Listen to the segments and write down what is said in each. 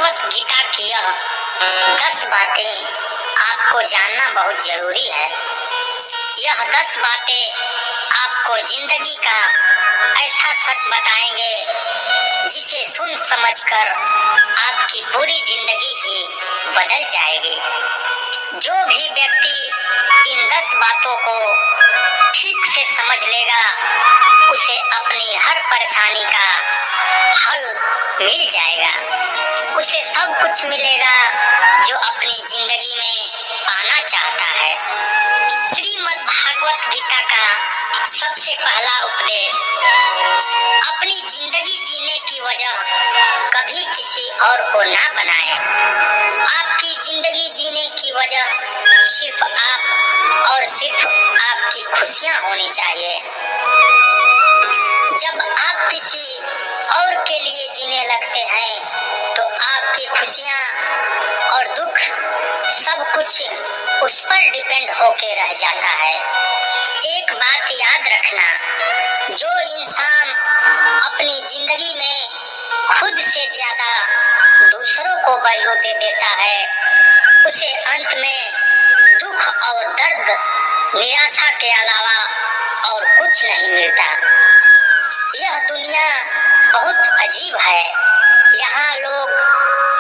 भागवत गीता की यह 10 बातें आपको जानना बहुत जरूरी है। यह 10 बातें आपको जिंदगी का ऐसा सच बताएंगे जिसे सुन समझकर आपकी पूरी जिंदगी ही बदल जाएगी। जो भी व्यक्ति इन 10 बातों को ठीक से समझ लेगा उसे अपनी हर परेशानी का हल मिल जाएगा। उसे सब कुछ मिलेगा जो अपनी जिंदगी में पाना चाहता है। श्रीमद् भागवत गीता का सबसे पहला उपदेश, अपनी जिंदगी जीने की वजह कभी किसी और को ना बनाएं। आपकी जिंदगी जीने की वजह सिर्फ आप और सिर्फ आपकी खुशियां होनी चाहिए। जब आप किसी और के लिए जीने लगते हैं तो आपकी खुशियां और दुख सब कुछ उस पर डिपेंड होके रह जाता है। एक बात याद रखना, जो इंसान अपनी जिंदगी में खुद से ज्यादा दूसरों को वैल्यू दे देता है उसे अंत में दुख और दर्द, निराशा के अलावा और कुछ नहीं मिलता। यह दुनिया बहुत अजीब है। यहाँ लोग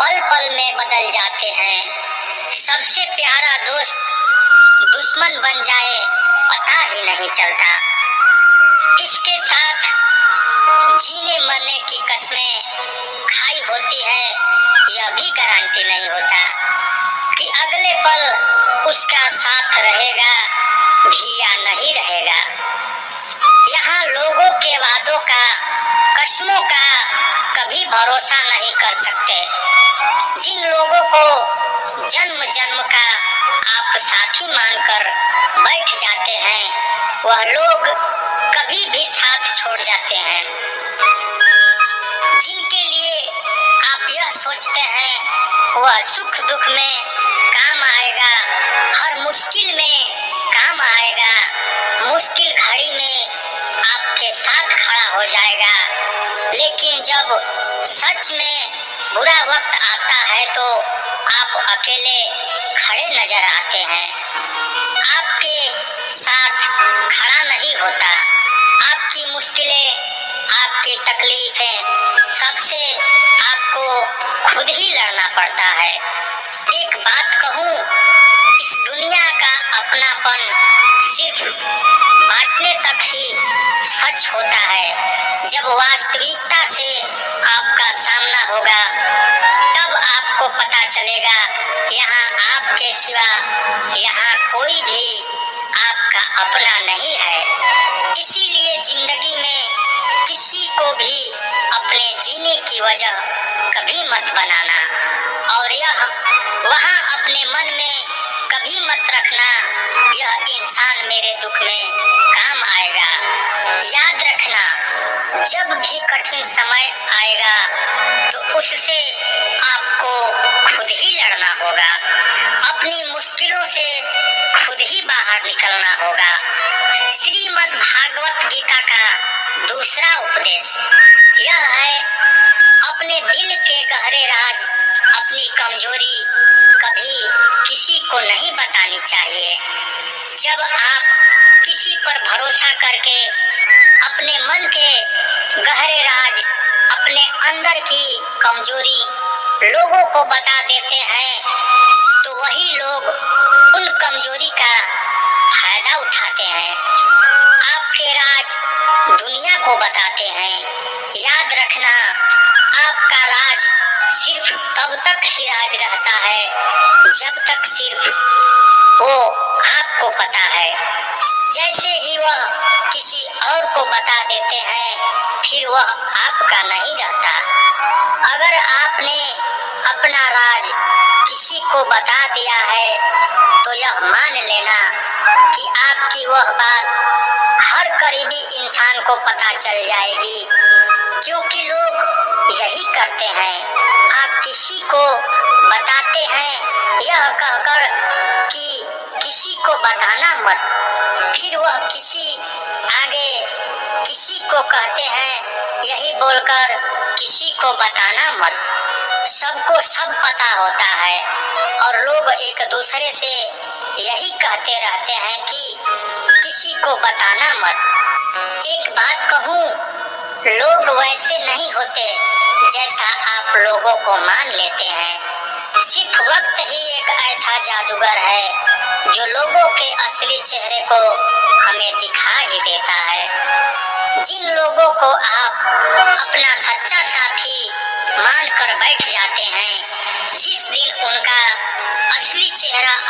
पल पल में बदल जाते हैं। सबसे प्यारा दोस्त दुश्मन बन जाए पता ही नहीं चलता। इसके साथ जीने मरने की कसमें खाई होती है, यह भी गारंटी नहीं होता कि अगले पल उसका साथ रहेगा भी या नहीं रहेगा। यहाँ लोगों के वादों का, कसमों का कभी भरोसा नहीं कर सकते। जिन लोगों को जन्म जन्म का आप साथी मानकर बैठ जाते हैं वह लोग कभी भी साथ छोड़ जाते हैं। जिनके लिए आप यह सोचते हैं वह सुख दुख में काम आएगा, हर मुश्किल में काम आएगा, मुश्किल घड़ी में आपके साथ खड़ा हो जाएगा, लेकिन जब सच में बुरा वक्त आता है तो आप अकेले खड़े नजर आते हैं। आपके साथ खड़ा नहीं होता। आपकी मुश्किलें, आपकी तकलीफें सबसे आपको खुद ही लड़ना पड़ता है। एक बात कहूँ, इस दुनिया का अपनापन सिर्फ बांटने तक ही सच होता है। जब वास्तविकता से आपका सामना होगा तब आपको पता चलेगा यहाँ आपके सिवा यहाँ कोई भी आपका अपना नहीं है। इसीलिए जिंदगी में किसी को भी अपने जीने की वजह कभी मत बनाना और यह वहाँ अपने मन में कभी मत रखना यह इंसान मेरे दुख में काम आएगा। याद रखना, जब भी कठिन समय आएगा तो उससे आपको खुद ही लड़ना होगा। अपनी मुश्किलों से खुद ही बाहर निकलना होगा। श्रीमद् भागवत गीता का दूसरा उपदेश यह है, अपने दिल के गहरे राज, अपनी कमजोरी कभी किसी को नहीं बतानी चाहिए। जब आप किसी पर भरोसा करके अपने मन के गहरे राज, अपने अंदर की कमजोरी लोगों को बता देते हैं तो वही लोग उन कमजोरी का फायदा उठाते हैं। आपके राज दुनिया को बताते हैं। याद रखना, आपका राज सिर्फ तब तक ही राज रहता है जब तक सिर्फ वो आपको पता है। जैसे ही वह किसी और को बता देते हैं फिर वह आपका नहीं रहता। अगर आपने अपना राज किसी को बता दिया है तो यह मान लेना कि आपकी वह बात हर करीबी इंसान को पता चल जाएगी, क्योंकि लोग यही करते हैं। आप किसी को बताते हैं यह कहकर कि किसी को बताना मत, फिर वह किसी आगे किसी को कहते हैं यही बोलकर किसी को बताना मत। सबको सब पता होता है और लोग एक दूसरे से यही कहते रहते हैं कि किसी को बताना मत। एक बात कहूँ, लोग वैसे नहीं होते जैसा आप लोगों को मान लेते हैं। सिर्फ वक्त ही एक ऐसा जादूगर है जो लोगों के असली चेहरे को हमें दिखा ही देता है। जिन लोगों को आप अपना सच्चा साथी मान कर बैठ जाते हैं, जिस दिन उनका असली चेहरा आप